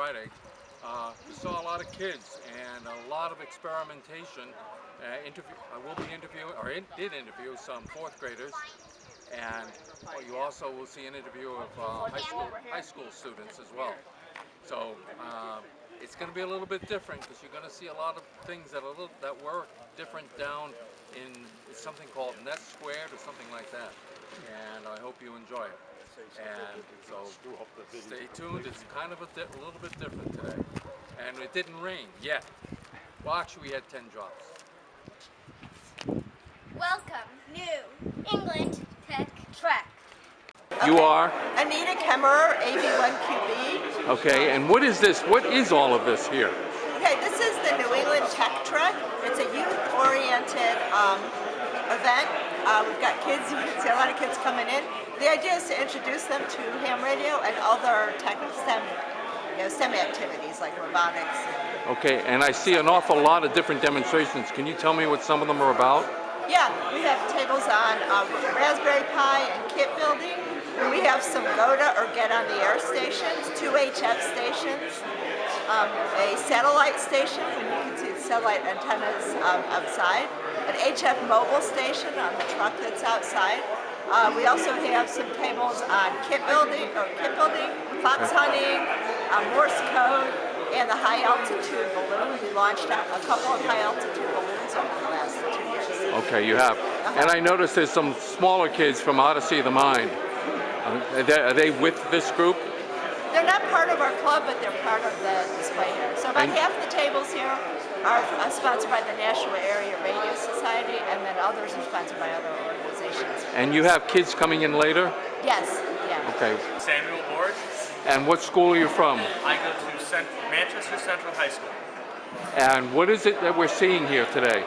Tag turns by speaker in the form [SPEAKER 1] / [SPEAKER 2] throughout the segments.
[SPEAKER 1] Friday, we saw a lot of kids and a lot of experimentation. I will be interviewing, or did interview some fourth graders, and you also will see an interview of high school students as well. So it's going to be a little bit different because you're going to see a lot of things that were different down in something called Net Squared or something like that. And I hope you enjoy it. And so stay tuned. It's kind of a little bit different today. And it didn't rain yet. Well, actually, we had 10 drops.
[SPEAKER 2] Welcome, New England Tech Track.
[SPEAKER 1] You are?
[SPEAKER 3] Anita Kemmerer, AB1QB.
[SPEAKER 1] Okay, and what is this? What is all of this here?
[SPEAKER 3] Okay, this is the New England Tech Trek. It's a youth-oriented event. We've got kids, you can see a lot of kids coming in. The idea is to introduce them to ham radio and other technical STEM activities like robotics.
[SPEAKER 1] Okay, and I see an awful lot of different demonstrations. Can you tell me what some of them are about?
[SPEAKER 3] Yeah, we have tables on Raspberry Pi and kit building. We have some GOTA or Get on the Air stations, 2 HF stations, a satellite station, and you can see the satellite antennas outside, an HF mobile station on the truck that's outside. We also have some tables on kit building, fox hunting, Morse code, and the high altitude balloon. We launched a couple of high altitude balloons over the last 2 years.
[SPEAKER 1] Okay, you have. And I noticed there's some smaller kids from Odyssey of the Mind. Are they with this group?
[SPEAKER 3] They're not part of our club, but they're part of the display here. So about half the tables here are sponsored by the National Area Radio Society, and then others are sponsored by other organizations.
[SPEAKER 1] And you have kids coming in later?
[SPEAKER 3] Yes, yeah.
[SPEAKER 1] Okay.
[SPEAKER 4] Samuel Borg.
[SPEAKER 1] And what school are you from?
[SPEAKER 4] I go to Manchester Central High School.
[SPEAKER 1] And what is it that we're seeing here today?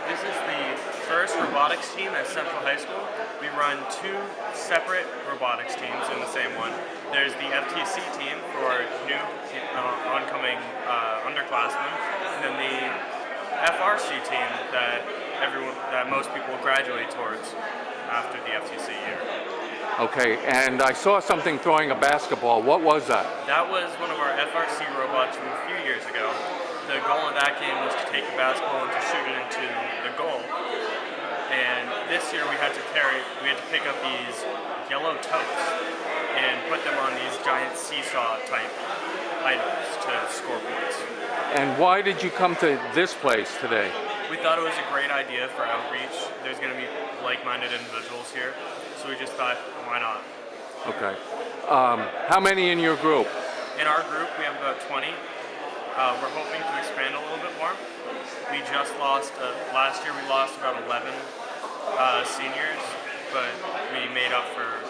[SPEAKER 4] This is the first robotics team at Central High School. We run 2 separate robotics teams in the same one. There's the FTC team for new oncoming underclassmen, and then the FRC team that most people graduate towards after the FTC year.
[SPEAKER 1] Okay, and I saw something throwing a basketball. What was that?
[SPEAKER 4] That was one of our FRC robots from a few years ago. The goal of that game was to take the basketball and to shoot it into the goal. And this year we had to pick up these yellow totes and put them on these giant seesaw type items to score points.
[SPEAKER 1] And why did you come to this place today?
[SPEAKER 4] We thought it was a great idea for outreach. There's going to be like-minded individuals here, so we just thought, why not?
[SPEAKER 1] Okay. How many in your group?
[SPEAKER 4] In our group, we have about 20. We're hoping to expand a little bit more. We just lost, last year we lost about 11 seniors, but we made up about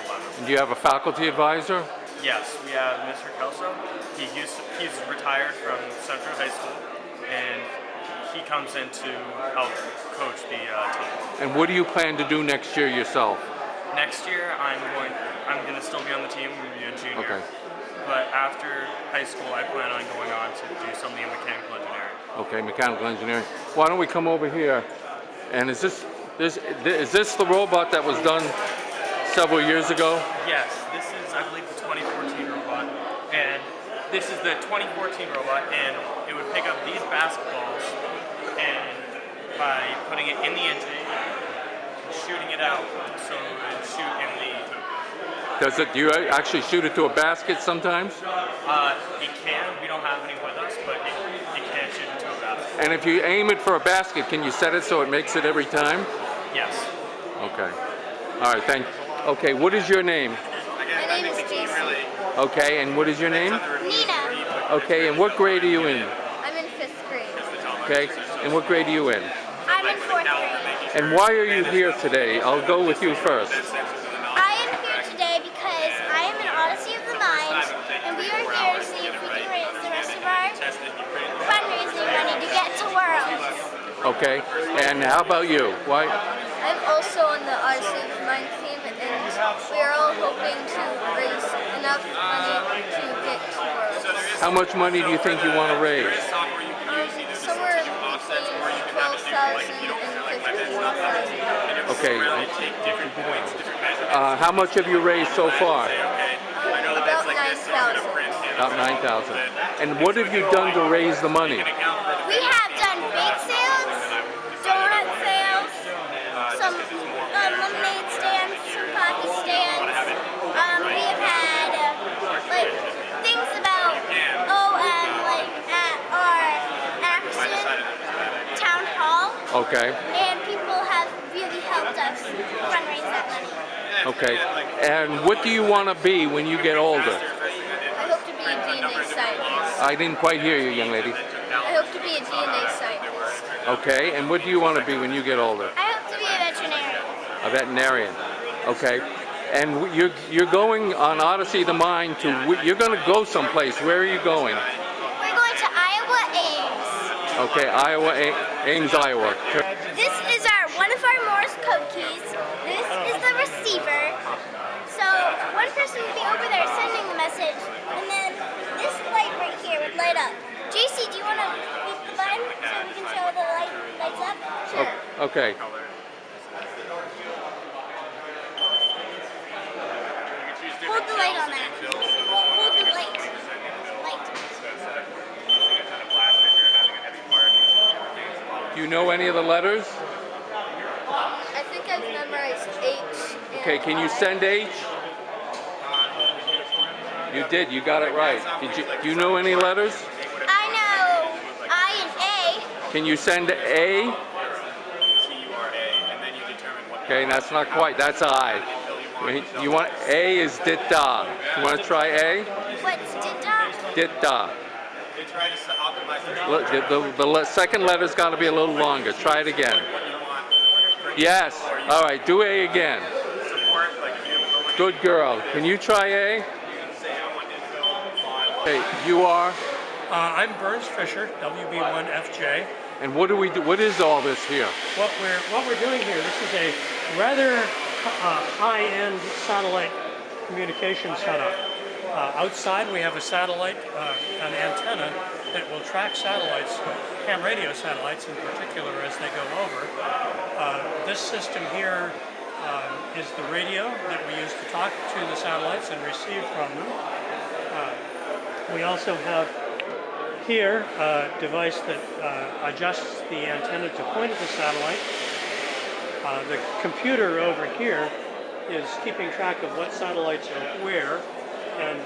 [SPEAKER 4] 11.
[SPEAKER 1] And do you have a faculty advisor?
[SPEAKER 4] Yes, we have Mr. Kelso. He's retired from Central High School, and he comes in to help coach the team.
[SPEAKER 1] And what do you plan to do next year yourself?
[SPEAKER 4] Next year, I'm going to still be on the team. I'm going to be a junior.
[SPEAKER 1] Okay.
[SPEAKER 4] But after high school, I plan on going on to do something in mechanical engineering.
[SPEAKER 1] Okay, mechanical engineering. Why don't we come over here? And is this the robot that was done several years ago?
[SPEAKER 4] Yes, this is, I believe, the 2014 robot. And this is the 2014 robot, and it would pick up these basketballs, and by putting it in the engine, shooting it out, so it would shoot in the hoop.
[SPEAKER 1] Do you actually shoot it to a basket sometimes?
[SPEAKER 4] It can. We don't have any with us, but it can shoot into a basket.
[SPEAKER 1] And if you aim it for a basket, can you set it so it makes it every time?
[SPEAKER 4] Yes.
[SPEAKER 1] Okay. All right, thank you. Okay, what is your name?
[SPEAKER 2] My name is Jason.
[SPEAKER 1] Okay, and what is your name?
[SPEAKER 2] Nina.
[SPEAKER 1] Okay, and what grade are you in?
[SPEAKER 2] I'm in 5th grade.
[SPEAKER 1] Okay, and what grade are you in?
[SPEAKER 2] I'm in 4th grade.
[SPEAKER 1] And why are you here today? I'll go with you first.
[SPEAKER 2] I am here today because I am in Odyssey of the Mind, and we are here to see if we can raise the rest of our fundraising money to get to Worlds.
[SPEAKER 1] Okay, and how about you? Why?
[SPEAKER 2] I'm also on the Odyssey of the Mind team, and we are all hoping to raise enough money to get to Worlds.
[SPEAKER 1] How much money do you think you want to raise?
[SPEAKER 2] Somewhere between 12,000 and 15,000.
[SPEAKER 1] Okay. How much have you raised so far?
[SPEAKER 2] About 9,000.
[SPEAKER 1] About 9,000. And what have you done to raise the money?
[SPEAKER 2] We have done bake sales, donut sales, some lemonade stands, some coffee stands. We have had like things about like at our Action town hall.
[SPEAKER 1] Okay.
[SPEAKER 2] And people have really helped us fundraise that money.
[SPEAKER 1] Okay. And what do you want to be when you get older?
[SPEAKER 2] I hope to be a DNA scientist.
[SPEAKER 1] I didn't quite hear you, young lady.
[SPEAKER 2] I hope to be a DNA scientist.
[SPEAKER 1] Okay. And what do you want to be when you get older?
[SPEAKER 2] I hope to be a veterinarian.
[SPEAKER 1] A veterinarian. Okay. And you're going on Odyssey of the Mind to, you're going to go someplace. Where are you going?
[SPEAKER 2] We're going to Iowa Ames.
[SPEAKER 1] Okay, Ames, Iowa.
[SPEAKER 2] This is one of our Morse code keys. This is the receiver. So one person would be over there sending the message, and then this light right here would light up. JC, do you want to hit the button so we can show the light lights up? Sure.
[SPEAKER 1] Oh, okay.
[SPEAKER 2] Hold the light on that. Hold the light.
[SPEAKER 1] Do you know any of the letters?
[SPEAKER 2] I think I've memorized H.
[SPEAKER 1] Okay, can you send H? You did, you got it right. Do you know any letters?
[SPEAKER 2] I know I and A.
[SPEAKER 1] Can you send A? Okay, that's not quite, that's I. You want, A is dit-da. You want to try A?
[SPEAKER 2] What's dit-da?
[SPEAKER 1] Dit-da. The second letter's got to be a little longer. Try it again. Yes. All right, do A again. Good girl. Can you try A? Okay, you are?
[SPEAKER 5] I'm Burns Fisher, WB1FJ.
[SPEAKER 1] And what do we do? What is all this here?
[SPEAKER 5] What we're doing here, this is a rather high-end satellite communication setup. Outside we have a satellite, an antenna that will track satellites, ham radio satellites in particular, as they go over. This system here is the radio that we use to talk to the satellites and receive from them. We also have here a device that adjusts the antenna to point at the satellite. The computer over here is keeping track of what satellites are where and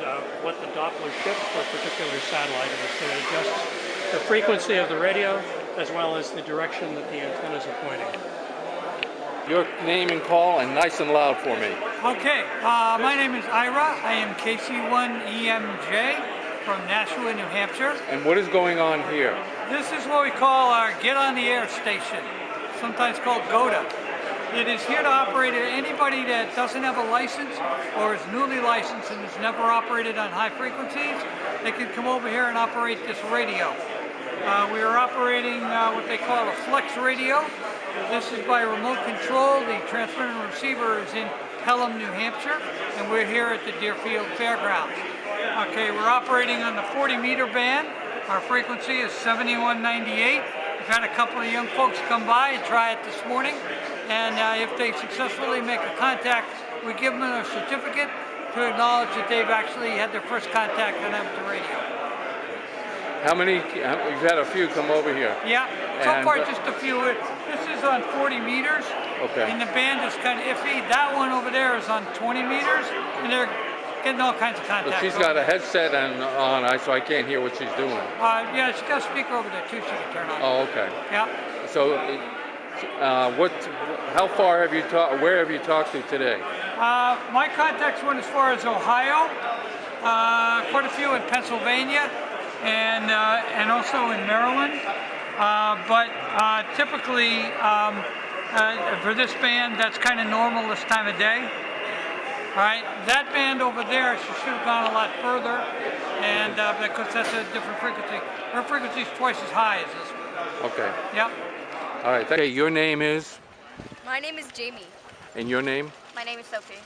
[SPEAKER 5] what the Doppler shift for a particular satellite is. So it adjusts the frequency of the radio as well as the direction that the antennas are pointing.
[SPEAKER 1] Your name and call, and nice and loud for me.
[SPEAKER 6] Okay, my name is Ira. I am KC1EMJ from Nashua, New Hampshire.
[SPEAKER 1] And what is going on here?
[SPEAKER 6] This is what we call our Get on the Air station, sometimes called GOTA. It is here to operate anybody that doesn't have a license or is newly licensed and has never operated on high frequencies. They can come over here and operate this radio. We are operating what they call a flex radio. This is by remote control. The transmitter and receiver is in Pelham, New Hampshire, and we're here at the Deerfield Fairgrounds. Okay, we're operating on the 40-meter band. Our frequency is 7198. We've had a couple of young folks come by and try it this morning, and if they successfully make a contact, we give them a certificate to acknowledge that they've actually had their first contact with the radio.
[SPEAKER 1] How many? We've had a few come over here.
[SPEAKER 6] Yeah, so far just a few. This is on 40 meters,
[SPEAKER 1] okay.
[SPEAKER 6] And the band is kind of iffy. That one over there is on 20 meters, and they're getting all kinds of contacts.
[SPEAKER 1] But she's got a headset on, so I can't hear what she's doing.
[SPEAKER 6] Yeah, she's got a speaker over there too. She can turn on.
[SPEAKER 1] Oh, okay.
[SPEAKER 6] Yeah.
[SPEAKER 1] So, how far have you talked? Where have you talked to today?
[SPEAKER 6] My contacts went as far as Ohio, quite a few in Pennsylvania, and also in Maryland. But typically, for this band, that's kind of normal this time of day. All right, that band over there, she should have gone a lot further, and because that's a different frequency. Her frequency is twice as high as this one.
[SPEAKER 1] Okay.
[SPEAKER 6] Yep.
[SPEAKER 1] All right. Okay. Your name is?
[SPEAKER 7] My name is Jamie.
[SPEAKER 1] And your name?
[SPEAKER 7] My name is Sophie.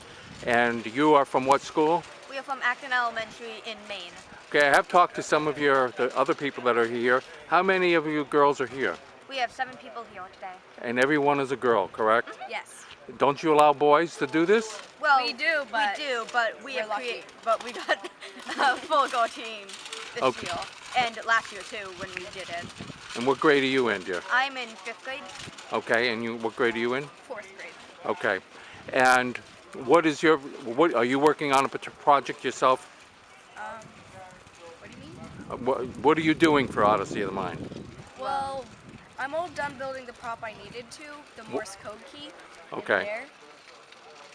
[SPEAKER 1] And you are from what school?
[SPEAKER 7] We are from Acton Elementary in Maine.
[SPEAKER 1] Okay, I have talked to some of the other people that are here. How many of you girls are here?
[SPEAKER 7] We have 7 people here today.
[SPEAKER 1] And everyone is a girl, correct?
[SPEAKER 7] Yes.
[SPEAKER 1] Don't you allow boys to do this?
[SPEAKER 7] Well, Well,
[SPEAKER 8] We do, but
[SPEAKER 7] we
[SPEAKER 8] we're
[SPEAKER 7] have
[SPEAKER 8] lucky.
[SPEAKER 7] but we got a full go team this
[SPEAKER 1] Okay.
[SPEAKER 7] year, and last year too when we did it.
[SPEAKER 1] And what grade are you in, dear?
[SPEAKER 7] I'm in 5th grade,
[SPEAKER 1] Okay, and what grade are you in?
[SPEAKER 7] 4th grade.
[SPEAKER 1] Okay. And what are you working on a project yourself?
[SPEAKER 8] What do you mean?
[SPEAKER 1] What are you doing for Odyssey of the Mind?
[SPEAKER 8] Well, I'm all done building the prop I needed to, the Morse code key.
[SPEAKER 1] Okay.
[SPEAKER 8] In there.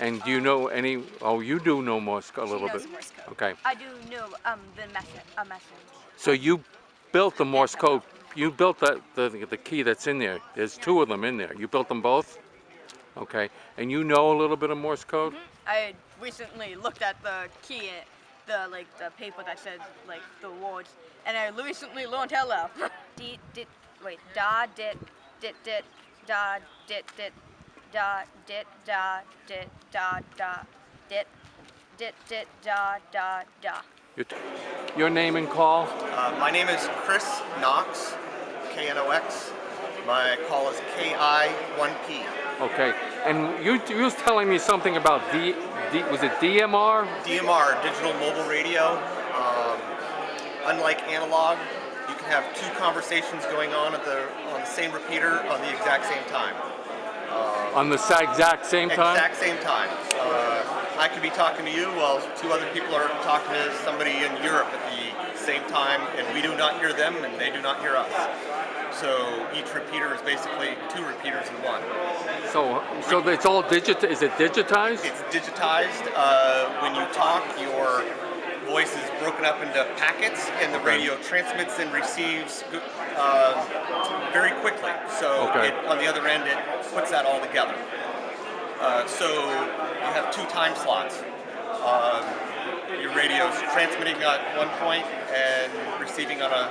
[SPEAKER 1] And do you know any, oh, you do know Morse code a little
[SPEAKER 8] knows
[SPEAKER 1] bit.
[SPEAKER 8] Morse code.
[SPEAKER 1] Okay.
[SPEAKER 7] I do know a message.
[SPEAKER 1] So you built the Morse code, you built the key that's in there. There's two of them in there. You built them both? Okay. And you know a little bit of Morse code?
[SPEAKER 7] I recently looked at the key, the paper that says like the words, and I recently learned hello. Wait, da dit dit dit da dit dit da dit da dit da da dit dit dit da da da.
[SPEAKER 1] Your name and call?
[SPEAKER 9] My name is Chris Knox, K-N-O-X. My call is KI1P.
[SPEAKER 1] Okay. And you was telling me something about was it DMR?
[SPEAKER 9] DMR, digital mobile radio. Unlike analog, you can have two conversations going on the same repeater on the exact same time.
[SPEAKER 1] On the exact same time?
[SPEAKER 9] Exact same time. I could be talking to you while two other people are talking to somebody in Europe at the same time, and we do not hear them and they do not hear us. So each repeater is basically two repeaters in one.
[SPEAKER 1] So it's all is it digitized?
[SPEAKER 9] It's digitized. When you talk, your voice is broken up into packets, and the radio transmits and receives very quickly. So on the other end, it puts that all together. So you have two time slots. Your radio is transmitting at one point and receiving on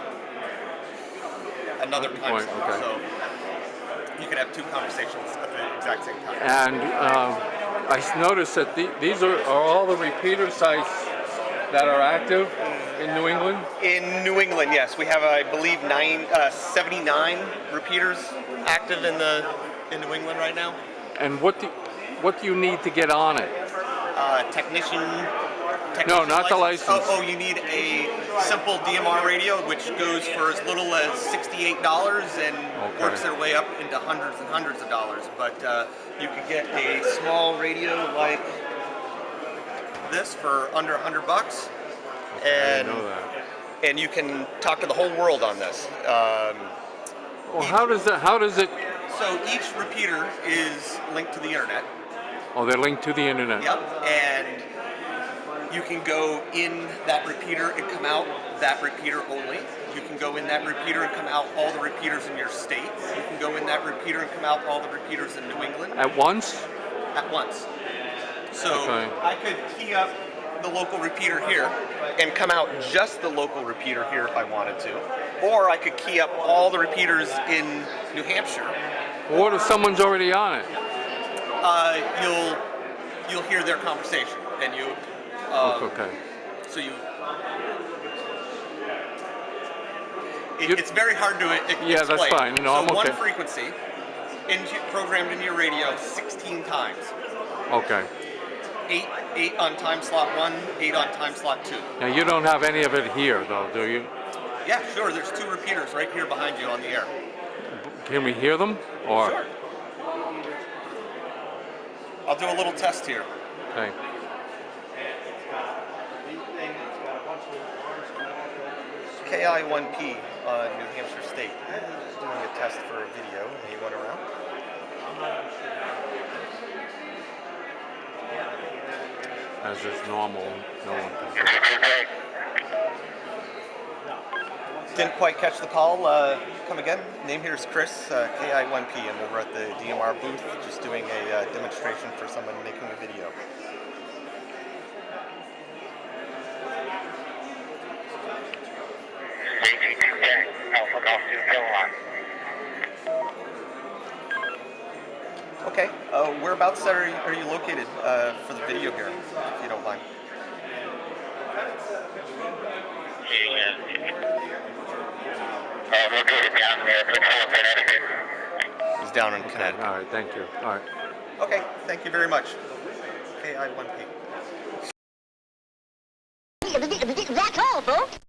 [SPEAKER 9] another time slot. So you can have two conversations at the exact same time.
[SPEAKER 1] And I noticed that these are all the repeater sites that are active in New England?
[SPEAKER 9] In New England, yes. We have, I believe, 79 repeaters active in New England right now.
[SPEAKER 1] And what do you need to get on it?
[SPEAKER 9] Technician
[SPEAKER 1] no, not the license.
[SPEAKER 9] Oh, you need a simple DMR radio, which goes for as little as $68 and works their way up into hundreds and hundreds of dollars. But you could get a small radio like this for under $100, and you can talk to the whole world on this.
[SPEAKER 1] Well, how does it?
[SPEAKER 9] So each repeater is linked to the internet.
[SPEAKER 1] Oh, they're linked to the internet.
[SPEAKER 9] Yep, and you can go in that repeater and come out that repeater only. You can go in that repeater and come out all the repeaters in your state. You can go in that repeater and come out all the repeaters in New England.
[SPEAKER 1] At once?
[SPEAKER 9] At once. So I could key up the local repeater here and come out just the local repeater here if I wanted to. Or I could key up all the repeaters in New Hampshire.
[SPEAKER 1] Well, what if someone's already on it?
[SPEAKER 9] You'll hear their conversation, and you. So you. It's very hard to explain.
[SPEAKER 1] Yeah, that's fine. No,
[SPEAKER 9] so
[SPEAKER 1] I'm okay.
[SPEAKER 9] One frequency, programmed into your radio 16 times.
[SPEAKER 1] Okay.
[SPEAKER 9] 8 on time slot 1, 8 on time slot 2.
[SPEAKER 1] Now you don't have any of it here, though, do you?
[SPEAKER 9] Yeah, sure. There's two repeaters right here behind you on the air.
[SPEAKER 1] Can we hear them? Or?
[SPEAKER 9] Sure. I'll do a little test here.
[SPEAKER 1] Okay.
[SPEAKER 9] KI1P, New Hampshire State. Doing a test for a video. He went around.
[SPEAKER 1] As is normal, no one can hear.
[SPEAKER 9] Didn't quite catch the call. Come again. Name here is Chris, KI1P, and we're at the DMR booth just doing a demonstration for someone making a video. Okay. Whereabouts are you located for the video here, if you don't mind?
[SPEAKER 10] Located down there, Connecticut.
[SPEAKER 9] He's down in Connecticut.
[SPEAKER 1] All right, thank you. All right.
[SPEAKER 9] Okay, thank you very much. KI1P.
[SPEAKER 2] That's all, folks.